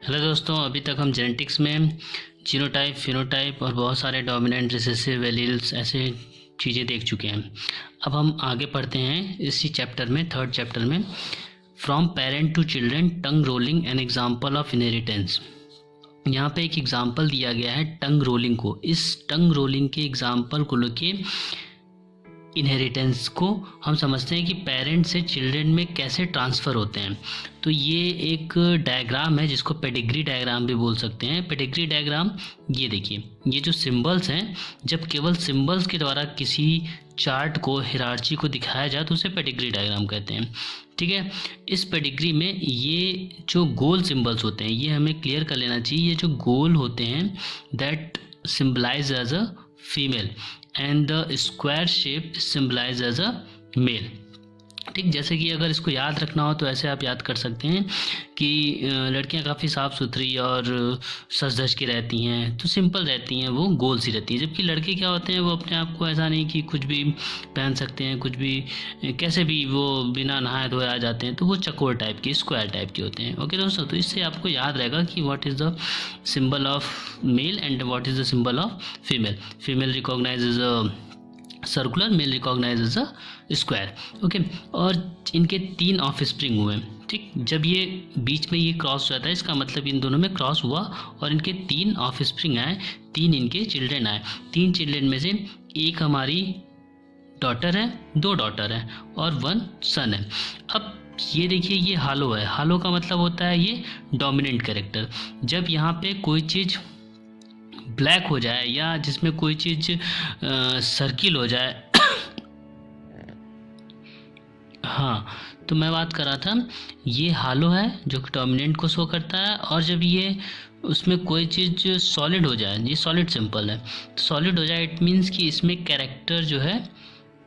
Hello दोस्तों, अभी तक हम जेनेटिक्स में जीनोटाइप, फिनोटाइप और बहुत सारे डोमिनेंट, रिसेसिव, एलील्स ऐसे चीज़ें देख चुके हैं। अब हम आगे पढ़ते हैं इसी चैप्टर में, थर्ड चैप्टर में, from parent to children, tongue rolling an example of inheritance. यहाँ पे एक एग्जाम्पल दिया गया है टंग रोलिंग को। इस टंग रोलिंग के एग्जाम्पल को लेके इनहेरिटेंस को हम समझते हैं कि पेरेंट से चिल्ड्रन में कैसे ट्रांसफ़र होते हैं। तो ये एक डायग्राम है जिसको पेडिग्री डायग्राम भी बोल सकते हैं। पेडिग्री डायग्राम ये देखिए, ये जो सिंबल्स हैं, जब केवल सिंबल्स के द्वारा किसी चार्ट को, हिरार्ची को दिखाया जाए तो उसे पेडिग्री डायग्राम कहते हैं। ठीक है, इस पेडिग्री में ये जो गोल सिंबल्स होते हैं, ये हमें क्लियर कर लेना चाहिए। ये जो गोल होते हैं that symbolise as a female and the square shape is symbolized as a male। ठीक, जैसे कि अगर इसको याद रखना हो तो ऐसे आप याद कर सकते हैं कि लड़कियां काफ़ी साफ़ सुथरी और सज धज के रहती हैं, तो सिंपल रहती हैं, वो गोल सी रहती हैं। जबकि लड़के क्या होते हैं, वो अपने आप को ऐसा नहीं कि कुछ भी पहन सकते हैं, कुछ भी कैसे भी वो बिना नहाए धोए आ जाते हैं, तो वो चकोर टाइप के, स्क्वायर टाइप के होते हैं। ओके दोस्तों, तो इससे आपको याद रहेगा कि what is the symbol of male and what is the symbol of female. Female recognises a circular, male recognise as a square. Okay, और इनके 3 ऑफ स्प्रिंग हुए। ठीक, जब ये बीच में ये क्रॉस हो जाता है, इसका मतलब इन दोनों में क्रॉस हुआ और इनके 3 ऑफ स्प्रिंग आए, 3 इनके चिल्ड्रन आए। 3 चिल्ड्रन में से एक हमारी डॉटर है, 2 डॉटर है और 1 सन है। अब ये देखिए, ये हालो है। हालो का मतलब होता है ये डोमिनेंट कैरेक्टर। जब यहाँ पे कोई चीज़ ब्लैक हो जाए या जिसमें कोई चीज़ सर्किल हो जाए हाँ, तो मैं बात कर रहा था, ये हालो है जो कि डोमिनेंट को शो करता है। और जब ये उसमें कोई चीज़ सॉलिड हो जाए, ये सॉलिड सिंपल है, तो सॉलिड हो जाए इट मीन्स कि इसमें कैरेक्टर जो है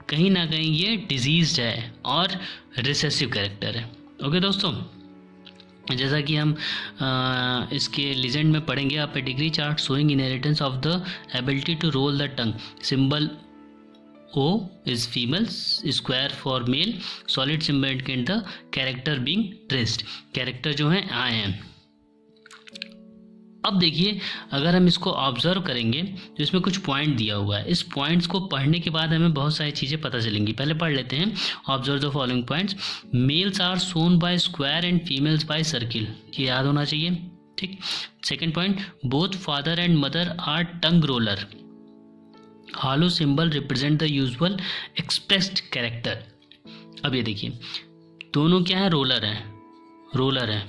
कहीं ना कहीं ये डिजीज़ है और रिसेसिव कैरेक्टर है। ओके दोस्तों, जैसा कि हम इसके लीजेंड में पढ़ेंगे, आप pedigree chart showing inheritance of the ability to roll the tongue, symbol O is female, square for male, solid symbol indicate the character being traced, character जो हैं आए हैं। अब देखिए, अगर हम इसको ऑब्जर्व करेंगे तो इसमें कुछ पॉइंट दिया हुआ है। इस पॉइंट्स को पढ़ने के बाद हमें बहुत सारी चीज़ें पता चलेंगी। पहले पढ़ लेते हैं, observe the following points. Males are shown by square and females by circle, ये याद होना चाहिए। ठीक, second point, both father and mother are tongue roller, hollow symbol represent the usual expressed character. अब ये देखिए, दोनों क्या है, रोलर हैं, रोलर हैं,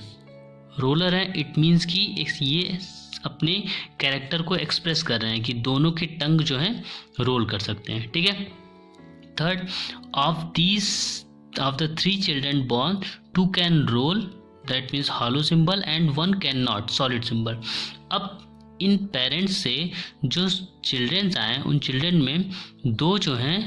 रोलर है। इट मीन्स कि ये अपने कैरेक्टर को एक्सप्रेस कर रहे हैं कि दोनों के टंग जो हैं रोल कर सकते हैं। ठीक है, third, of the 3 children born 2 can roll, that means hollow symbol, and 1 can not, solid symbol. अब इन पेरेंट्स से जो चिल्ड्रंस आए, उन चिल्ड्रन में 2 जो हैं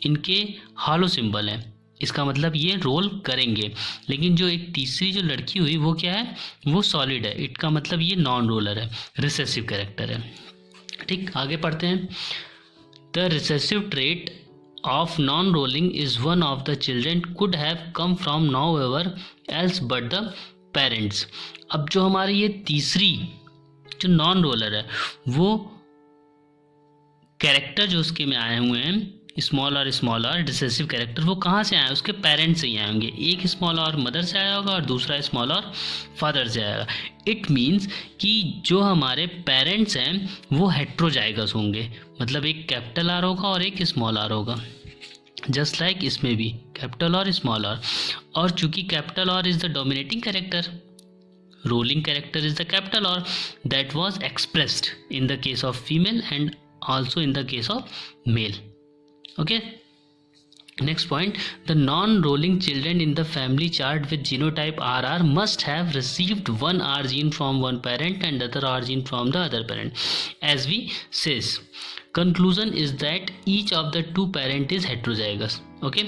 इनके हालो सिंबल है, इसका मतलब ये रोल करेंगे। लेकिन जो एक तीसरी जो लड़की हुई वो क्या है, वो सॉलिड है, इट मतलब ये नॉन रोलर है, रिसेसिव कैरेक्टर है। ठीक, आगे पढ़ते हैं। The recessive trait of non rolling is one of the children could have come from know ever else but the parents. अब जो हमारी ये तीसरी जो नॉन रोलर है, वो कैरेक्टर जो उसके में आए हुए हैं, स्मॉल और रिसेसिव कैरेक्टर, वो कहाँ से आए, उसके पेरेंट्स से ही आए होंगे। एक स्मॉल और मदर से आया होगा और दूसरा स्मॉल और फादर से आएगा। इट मीन्स कि जो हमारे पेरेंट्स हैं वो हेट्रोजाइगस होंगे, मतलब एक कैपिटल आर होगा और एक स्मॉल आर होगा, जस्ट लाइक इसमें भी कैपिटल और स्मॉल आर। और चूंकि capital R is the dominating character, rolling character is the capital R that was expressed in the case of female and also in the case of male. Okay, next point, the non-rolling children in the family chart with genotype RR must have received one R gene from one parent and other R gene from the other parent, as we says. Conclusion is that each of the 2 parent is heterozygous. Okay,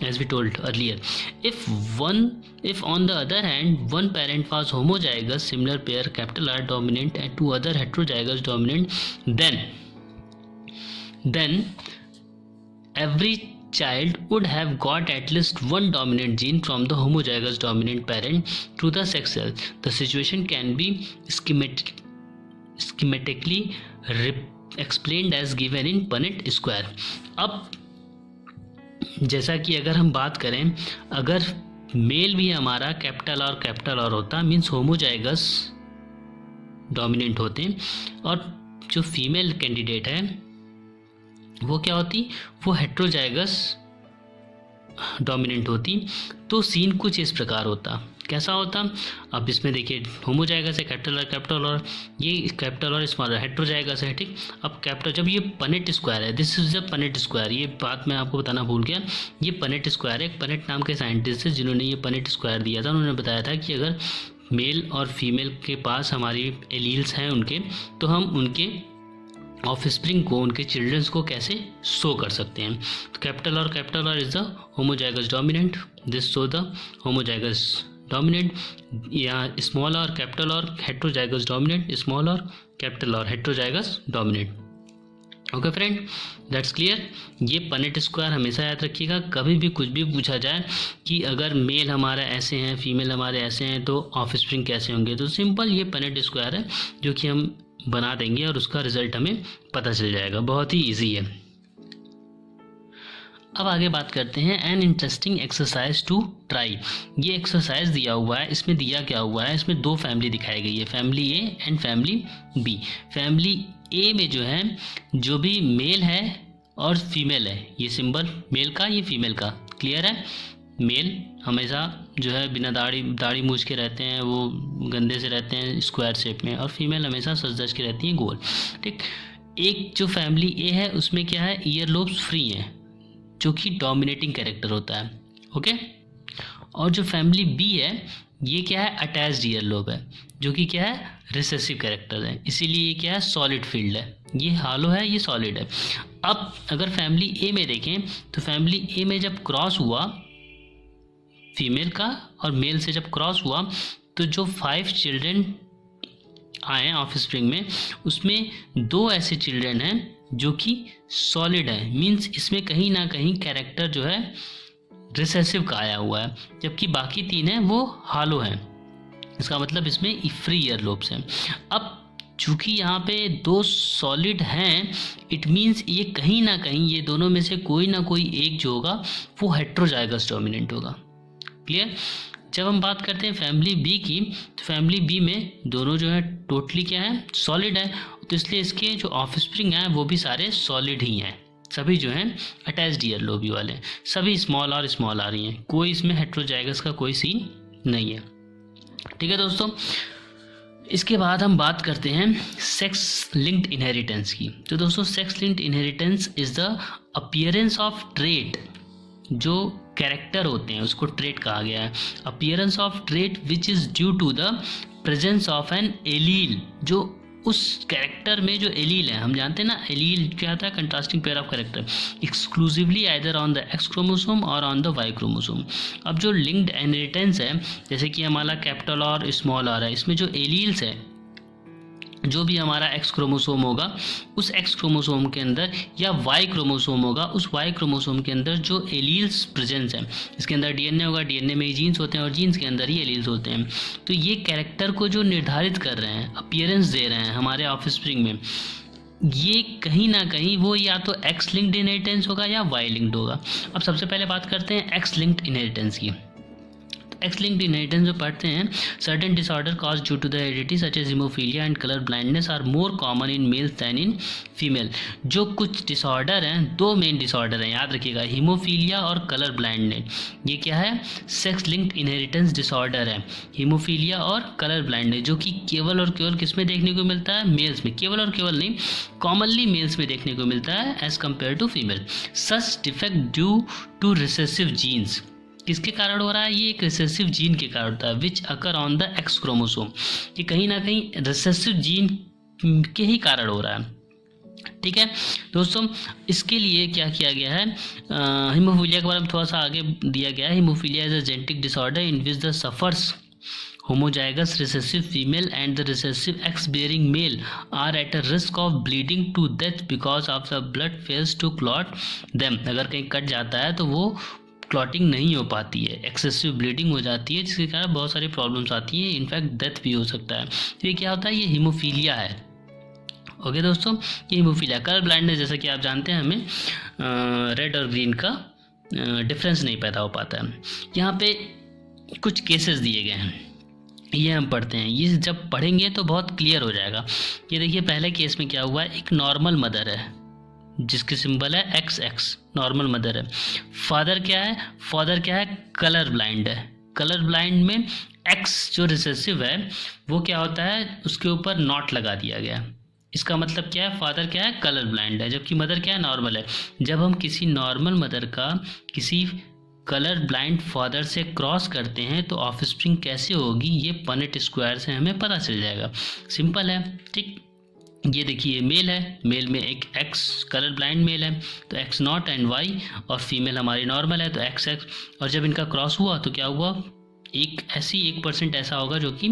as we told earlier. If on the other hand one parent was homozygous, similar pair capital R dominant, and 2 other heterozygous dominant, then every child would have got at least one dominant gene from the homozygous dominant parent through the sex cell. The situation can be schematically explained as given in Punnett square. अब जैसा कि अगर हम बात करें, अगर mail भी हमारा कैपिटल और होता मीन्स होमोजाइगस डोमिनेंट होते, और जो फीमेल कैंडिडेट है वो क्या होती, वो हेट्रोजाइगस डोमिनेंट होती, तो सीन कुछ इस प्रकार होता। कैसा होता, अब इसमें देखिए होमोजाइगस है कैपिटल और ये कैपिटल और स्मॉल हेट्रोजाइगस है, ठीक। अब कैपिटल जब ये पनेट स्क्वायर है, this is a Punnett square, ये बात मैं आपको बताना भूल गया, ये पनेट स्क्वायर है। पनेट नाम के साइंटिस्ट है जिन्होंने ये पनेट स्क्वायर दिया था। उन्होंने बताया था कि अगर मेल और फीमेल के पास हमारी एलील्स हैं उनके, तो हम उनके ऑफस्प्रिंग को, उनके चिल्ड्रंस को कैसे शो कर सकते हैं। तो कैपिटल और is the homozygous dominant, this show the homozygous dominant, या स्मॉल और कैपिटल और हेट्रोजाइगस डोमिनेंट, स्मॉल और कैपिटल और heterozygous dominant. Okay friend, that's clear. ये पनेट स्क्वायर हमेशा याद रखिएगा, कभी भी कुछ भी पूछा जाए कि अगर मेल हमारे ऐसे हैं, फीमेल हमारे ऐसे हैं, तो ऑफस्प्रिंग कैसे होंगे, तो सिंपल ये पनेट स्क्वायर है जो कि हम बना देंगे और उसका रिजल्ट हमें पता चल जाएगा, बहुत ही ईजी है। अब आगे बात करते हैं an interesting exercise to try. ये एक्सरसाइज दिया हुआ है, इसमें दिया क्या हुआ है, इसमें दो फैमिली दिखाई गई है, family A and family B. Family A में जो है, जो भी मेल है और फीमेल है, ये सिंबल मेल का, ये फीमेल का, क्लियर है। मेल हमेशा जो है बिना दाढ़ी मूछ के रहते हैं, वो गंदे से रहते हैं स्क्वायर शेप में, और फीमेल हमेशा सज धज के रहती हैं गोल, ठीक। एक जो फैमिली ए है उसमें क्या है, ईयर लोब्स फ्री हैं, जो कि डोमिनेटिंग कैरेक्टर होता है, ओके। और जो फैमिली बी है ये क्या है, अटैच्ड ईयर लोब है, जो कि क्या है, रिसेसिव कैरेक्टर है, इसीलिए ये क्या है, सॉलिड फील्ड है, ये हालो है, ये सॉलिड है। अब अगर फैमिली ए में देखें तो फैमिली ए में जब क्रॉस हुआ फीमेल का और मेल से जब क्रॉस हुआ, तो जो 5 चिल्ड्रन आए ऑफस्प्रिंग में, उसमें 2 ऐसे चिल्ड्रन हैं जो कि सॉलिड है, मींस इसमें कहीं ना कहीं कैरेक्टर जो है रिसेसिव का आया हुआ है, जबकि बाकी 3 हैं वो हालो हैं। इसका मतलब इसमें फ्री ईयर लोब्स हैं। अब चूंकि यहाँ पे 2 सॉलिड हैं, इट मींस ये कहीं ना कहीं ये दोनों में से कोई ना कोई एक जो होगा वो हेट्रोजाइगस डोमिनेंट होगा, क्लियर। जब हम बात करते हैं फैमिली बी की, तो फैमिली बी में दोनों जो है टोटली क्या है, सॉलिड है, तो इसलिए इसके जो ऑफस्प्रिंग हैं वो भी सारे सॉलिड ही हैं, सभी जो हैं अटैच्ड ईयर लोबी वाले, सभी स्मॉल और स्मॉल आ रही हैं, कोई इसमें हेट्रोजाइगस का कोई सीन नहीं है, ठीक है दोस्तों। इसके बाद हम बात करते हैं सेक्स लिंक्ड इनहेरिटेंस की। तो दोस्तों sex linked inheritance is the appearance of trait, जो कैरेक्टर होते हैं उसको ट्रेट कहा गया है, appearance of trait which is due to the presence of an allele, जो उस कैरेक्टर में जो एलील है, हम जानते हैं ना एलील क्या होता है, contrasting pair of character, exclusively either on the X chromosome और ऑन द वाई क्रोमोसोम। अब जो लिंक्ड इनहेरिटेंस है, जैसे कि हमारा कैपिटल और स्मॉल आ रहा है, इसमें जो एलील्स है, जो भी हमारा एक्स क्रोमोसोम होगा उस एक्स क्रोमोसोम के अंदर, या वाई क्रोमोसोम होगा उस वाई क्रोमोसोम के अंदर जो एलील्स प्रेजेंस है, इसके अंदर डीएनए होगा, डीएनए में ही जीन्स होते हैं और जीन्स के अंदर ही एलील्स होते हैं, तो ये कैरेक्टर को जो निर्धारित कर रहे हैं, अपीयरेंस दे रहे हैं हमारे ऑफस्प्रिंग में, ये कहीं ना कहीं वो या तो एक्स लिंक्ड इनहेरिटेंस होगा या वाई लिंक्ड होगा। अब सबसे पहले बात करते हैं एक्स लिंक्ड इनहेरिटेंस की। एक्स लिंक्ड इनहेरिटेंस जो पढ़ते हैं, certain disorder cause due to the heredity such as haemophilia and colour blindness are more common in males than in female. जो कुछ डिसऑर्डर हैं, 2 मेन डिसऑर्डर हैं, याद रखिएगा, हीमोफीलिया और कलर ब्लाइंडनेस। ये क्या है, सेक्स लिंक्ड इनहेरिटेंस डिसऑर्डर है, हीमोफीलिया और कलर ब्लाइंडनेस, जो कि केवल और केवल किस में देखने को मिलता है, मेल्स में, केवल और केवल नहीं, कॉमनली मेल्स में देखने को मिलता है as compare to female. Such defect due to recessive genes, किसके कारण हो रहा है, ये एक रिसेसिव जीन के कारण होता है, which occur on the X chromosome, ये कहीं ना कहीं रिसेसिव जीन के ही कारण हो रहा है, ठीक है दोस्तों। इसके लिए क्या किया गया है, हीमोफीलिया के बारे में थोड़ा सा आगे दिया गया है। Haemophilia is a genetic disorder in which the suffers homozygous recessive female and the recessive X bearing male are at a risk of bleeding to death because of the blood fails to clot them। अगर कहीं cut जाता है तो वो clotting नहीं हो पाती है, एक्सेसिव ब्लीडिंग हो जाती है, जिसके कारण बहुत सारी प्रॉब्लम्स आती है, इनफैक्ट डेथ भी हो सकता है। तो ये क्या होता है, ये हीमोफीलिया है। ओके दोस्तों, ये हीमोफीलिया। कलर ब्लाइंडनेस जैसा कि आप जानते हैं हमें रेड और ग्रीन का डिफरेंस नहीं पैदा हो पाता है। यहाँ पे कुछ केसेस दिए गए हैं, ये हम पढ़ते हैं। ये जब पढ़ेंगे तो बहुत क्लियर हो जाएगा। ये देखिए पहले केस में क्या हुआ है, एक नॉर्मल मदर है जिसकी सिंबल है XX, नॉर्मल मदर है। फादर क्या है, कलर ब्लाइंड है। कलर ब्लाइंड में X जो रिसेसिव है वो क्या होता है, उसके ऊपर नॉट लगा दिया गया। इसका मतलब क्या है, फादर क्या है, कलर ब्लाइंड है, जबकि मदर क्या है, नॉर्मल है। जब हम किसी नॉर्मल मदर का किसी कलर ब्लाइंड फादर से क्रॉस करते हैं तो ऑफस्प्रिंग कैसे होगी, ये पनेट स्क्वायर से हमें पता चल जाएगा। सिंपल है, ठीक। ये देखिए मेल है, मेल में एक X कलर ब्लाइंड मेल है तो X0 एंड Y, और फीमेल हमारी नॉर्मल है तो XX। और जब इनका क्रॉस हुआ तो क्या हुआ, एक 1% ऐसा होगा जो कि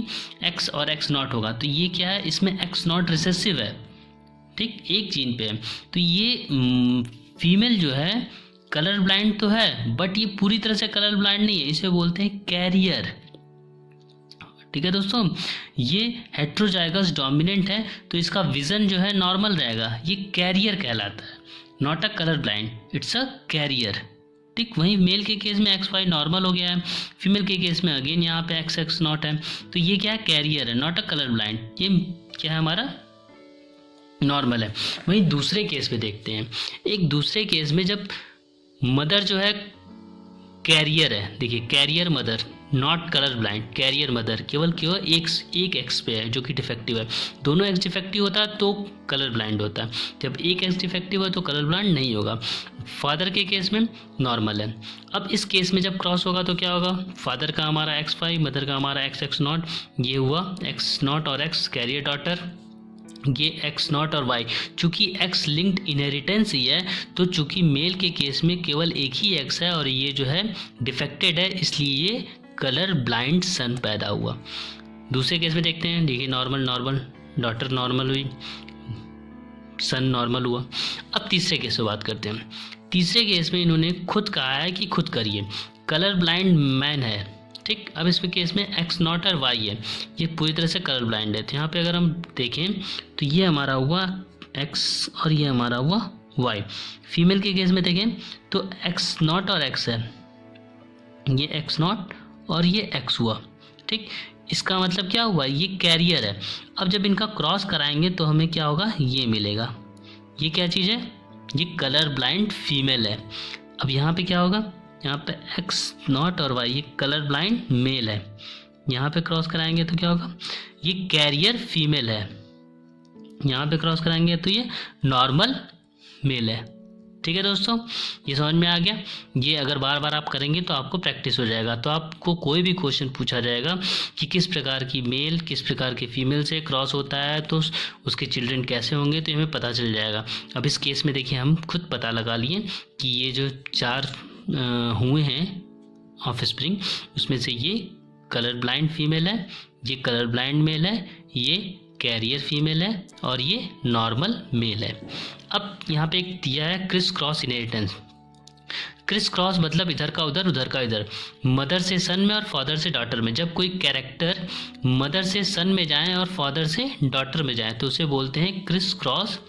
X और X0 होगा। तो ये क्या है, इसमें X0 रिसेसिव है, ठीक, एक जीन पे है। तो ये फीमेल जो है कलर ब्लाइंड तो है, बट ये पूरी तरह से कलर ब्लाइंड नहीं है, इसे बोलते हैं कैरियर। ठीक है दोस्तों, ये हेट्रोजाइगस डोमिनेंट है तो इसका विजन जो है नॉर्मल रहेगा, ये कैरियर कहलाता है, not a colour blind, it's a carrier. ठीक, वहीं मेल के केस में XY नॉर्मल हो गया है, फीमेल के केस में अगेन यहाँ पे XX0 है, तो ये क्या है, कैरियर है, नॉट अ कलर ब्लाइंड। ये क्या है, हमारा नॉर्मल है। वहीं दूसरे केस में देखते हैं, एक दूसरे केस में जब मदर जो है कैरियर है, देखिए carrier mother, not colour blind, carrier mother, केवल एक एक्स पे है जो कि डिफेक्टिव है। दोनों एक्स डिफेक्टिव होता है तो कलर ब्लाइंड होता है, जब एक एक्स डिफेक्टिव है तो कलर ब्लाइंड नहीं होगा। फादर के केस में नॉर्मल है। अब इस केस में जब क्रॉस होगा तो क्या होगा, फादर का हमारा XY, मदर का हमारा XX0, ये हुआ X0 और X कैरियर डॉटर, ये X0 और Y। चूंकि X लिंक्ड इनहेरिटेंस ही है तो चूंकि मेल के केस में केवल एक ही X है और ये जो है डिफेक्टेड है, इसलिए ये कलर ब्लाइंड सन पैदा हुआ। दूसरे केस में देखते हैं, देखिए नॉर्मल डॉटर नॉर्मल हुई, सन नॉर्मल हुआ। अब तीसरे केस में बात करते हैं। तीसरे केस में इन्होंने खुद कहा है कि खुद करिए, कलर ब्लाइंड मैन है, ठीक। अब इसमें केस में X0 और Y है, ये पूरी तरह से कलर ब्लाइंड है। तो यहाँ पे अगर हम देखें तो ये हमारा हुआ X और ये हमारा हुआ Y। फीमेल के केस में देखें तो X0 और X है, ये X0 और ये X हुआ, ठीक। इसका मतलब क्या हुआ, ये कैरियर है। अब जब इनका क्रॉस कराएंगे तो हमें क्या होगा, ये मिलेगा। ये क्या चीज़ है, ये कलर ब्लाइंड फीमेल है। अब यहाँ पे क्या होगा, यहाँ पे X0 और Y, ये कलर ब्लाइंड मेल है। यहाँ पे क्रॉस कराएंगे तो क्या होगा, ये कैरियर फीमेल है। यहाँ पे क्रॉस कराएंगे तो ये नॉर्मल मेल है। ठीक है दोस्तों, ये समझ में आ गया। ये अगर बार बार आप करेंगे तो आपको प्रैक्टिस हो जाएगा। तो आपको कोई भी क्वेश्चन पूछा जाएगा कि किस प्रकार की मेल किस प्रकार के फीमेल से क्रॉस होता है तो उसके चिल्ड्रन कैसे होंगे, तो हमें पता चल जाएगा। अब इस केस में देखिए हम खुद पता लगा लिए कि ये जो 4 हुए हैं ऑफस्प्रिंग, उसमें से ये कलर ब्लाइंड फीमेल है, ये कलर ब्लाइंड मेल है, ये कैरियर फीमेल है और ये नॉर्मल मेल है। अब यहाँ पे एक दिया है Chris cross inheritance. Criss cross मतलब इधर का उधर का इधर, मदर से सन में और फादर से डॉटर में। जब कोई कैरेक्टर मदर से सन में जाए और फादर से डॉटर में जाए तो उसे बोलते हैं क्रिस क्रॉस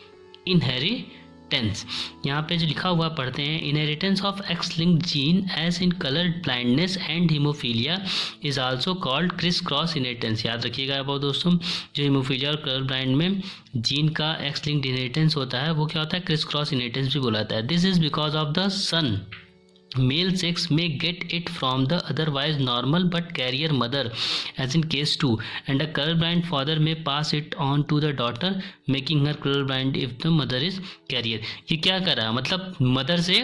इनहेरिटेंस। यहाँ पे जो लिखा हुआ पढ़ते हैं, inheritance of X linked gene as in colour blindness and haemophilia is also called criss cross inheritance. याद रखिएगा बहुत दोस्तों, जो हीमोफीलिया और कलर ब्लाइंड में जीन का एक्स लिंक्ड इनहेरिटेंस होता है वो क्या होता है, क्रिस क्रॉस इनहेरिटेंस भी बोला जाता है। This is because of the son male sex may get it from the otherwise normal but carrier mother as in case 2, and a colorblind father may pass it on to the daughter making her colorblind if the mother is carrier। ये क्या कर रहा है, मतलब mother से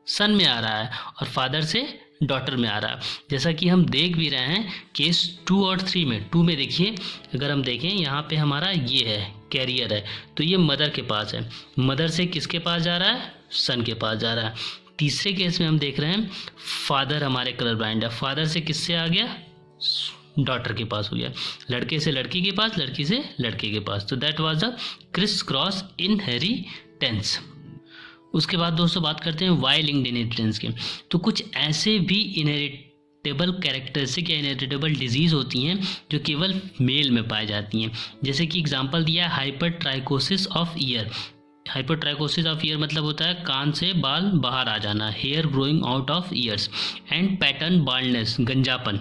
सन में आ रहा है और फादर से डॉटर में आ रहा है। जैसा कि हम देख भी रहे हैं केस 2 और 3 में। 2 में देखिए, अगर हम देखें यहाँ पे हमारा ये है कैरियर है तो ये मदर के पास है, मदर से किसके पास जा रहा है, सन के पास जा रहा है। तीसरे केस में हम देख रहे हैं फादर हमारे कलर ब्लाइंड है, फादर से किससे आ गया, डॉटर के पास हो गया, लड़के से लड़की के पास, लड़की से लड़के के पास। तो that was the Chris cross inheritance. उसके बाद दोस्तों बात करते हैं वाई लिंक्ड इनहेरिटेंस के। तो कुछ ऐसे भी इनहेरिटेबल कैरेक्टरिस्टिक या इनहेरिटेबल डिजीज़ होती हैं जो केवल मेल में पाई जाती हैं। जैसे कि एग्जांपल दिया है hypertrichosis of ear. Hypertrichosis of ear मतलब होता है कान से बाल बाहर आ जाना, hair growing out of ears, and pattern baldness, गंजापन।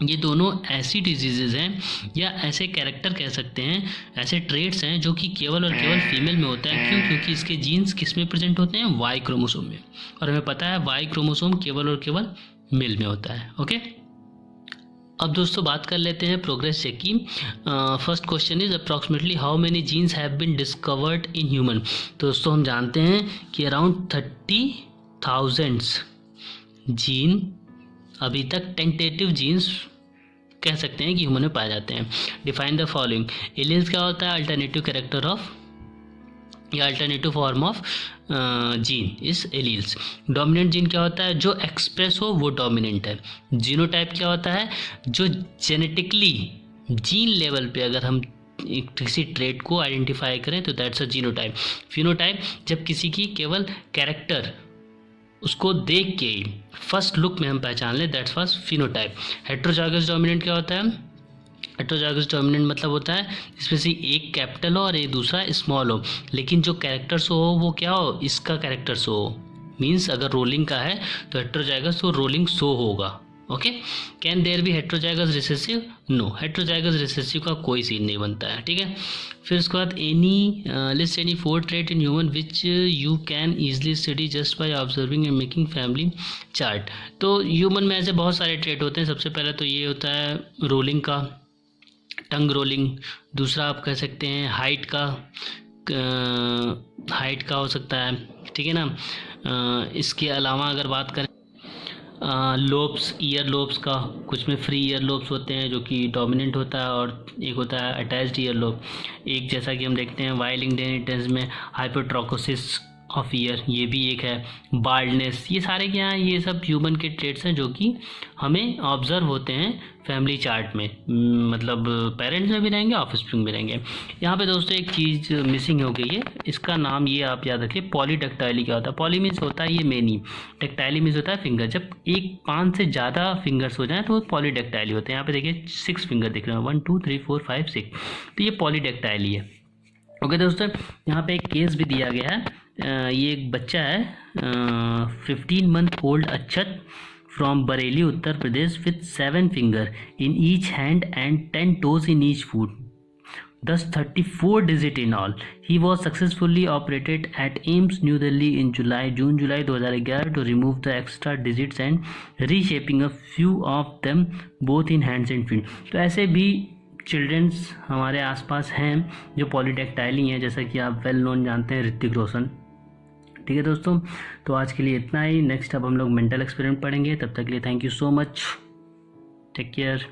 ये दोनों ऐसी डिजीजेज हैं या ऐसे कैरेक्टर कह सकते हैं, ऐसे ट्रेट्स हैं जो कि केवल और केवल फीमेल में होता है। क्यों? क्योंकि इसके जीन्स किस में प्रेजेंट होते हैं? वाई क्रोमोसोम में। और हमें पता है वाई क्रोमोसोम केवल और केवल मेल में होता है। ओके, अब दोस्तों बात कर लेते हैं प्रोग्रेस चेक की। First question is approximately how many genes have been discovered in human. तो दोस्तों हम जानते हैं कि अराउंड 30,000 जीन अभी तक टेंटेटिव जीन्स कह सकते हैं कि ह्यूमन में पाए जाते हैं। Define the following. एलियंस क्या होता है? अल्टरनेटिव कैरेक्टर ऑफ या अल्टरनेटिव फॉर्म ऑफ जीन इस एलील्स। डोमिनेंट जीन क्या होता है? जो एक्सप्रेस हो वो डोमिनेंट है। जीनोटाइप क्या होता है? जो जेनेटिकली जीन लेवल पे अगर हम किसी ट्रेट को आइडेंटिफाई करें तो दैट्स अ जीनोटाइप। फिनोटाइप जब किसी की केवल कैरेक्टर उसको देख के फर्स्ट लुक में हम पहचान लें, that's was phenotype. Heterozygous dominant क्या होता है? हेट्रोजाइगस डोमिनेंट मतलब होता है इसमें से एक कैपिटल हो और एक दूसरा स्मॉल हो, लेकिन जो कैरेक्टर्स हो वो क्या हो? इसका कैरेक्टर्स हो। मीन्स अगर रोलिंग का है तो हेट्रोजाइगस तो रोलिंग सो होगा। Okay, can there be heterozygous recessive? No, heterozygous recessive का कोई सीन नहीं बनता है। ठीक है, फिर उसके बाद any list any 4 trait in human which you can easily study just by observing and making family chart. तो ह्यूमन में ऐसे बहुत सारे ट्रेट होते हैं। सबसे पहले तो ये होता है रोलिंग का, टंग रोलिंग। दूसरा आप कह सकते हैं हाइट का, हाइट का हो सकता है। ठीक है ना। इसके अलावा अगर बात करें लोब्स, ईयर लोब्स का, कुछ में फ्री ईयर लोब्स होते हैं जो कि डोमिनेंट होता है, और एक होता है अटैच्ड ईयर लोब। एक जैसा कि हम देखते हैं वाई लिंक्ड इनहेरिटेंस में हाइपरट्राकोसिस ऑफ ईयर, ये भी एक है। बाल्डनेस, ये सारे क्या हैं? ये सब ह्यूमन के ट्रेट्स हैं जो कि हमें ऑब्जर्व होते हैं फैमिली चार्ट में। मतलब पेरेंट्स में भी रहेंगे, ऑफस्प्रिंग में रहेंगे। यहाँ पे दोस्तों एक चीज़ मिसिंग हो गई है, इसका नाम ये आप याद रखिए, पॉलीडेक्टाइली। क्या होता है? पॉली मीन्स होता है ये मेनी, डेक्टाइली मीन्स होता है फिंगर। जब 5 से ज़्यादा फिंगर्स हो जाएँ तो वो पॉलीडेक्टाइली होते हैं। यहाँ पे देखिए 6 फिंगर दिख रहे हैं, 1 2 3 4 5 6, तो ये पॉलीडेक्टाइली है। ओके दोस्तों, यहाँ पे एक केस भी दिया गया है। ये एक बच्चा है 15 month old Akshat from Bareilly Uttar Pradesh with 7 finger in each hand and 10 toes in each foot, thus 34 digit in all. He was successfully operated at AIIMS New Delhi in June-July 2011 to remove the extra digits and reshaping a few of them both in hands and feet. तो ऐसे भी children's हमारे आसपास हैं जो पॉलीडेक्टाइली हैं, जैसा कि आप वेल नोन जानते हैं ऋतिक रोशन। ठीक है दोस्तों, तो आज के लिए इतना ही। नेक्स्ट अब हम लोग मेंटल एक्सपेरिमेंट पढ़ेंगे। तब तक के लिए thank you so much, take care.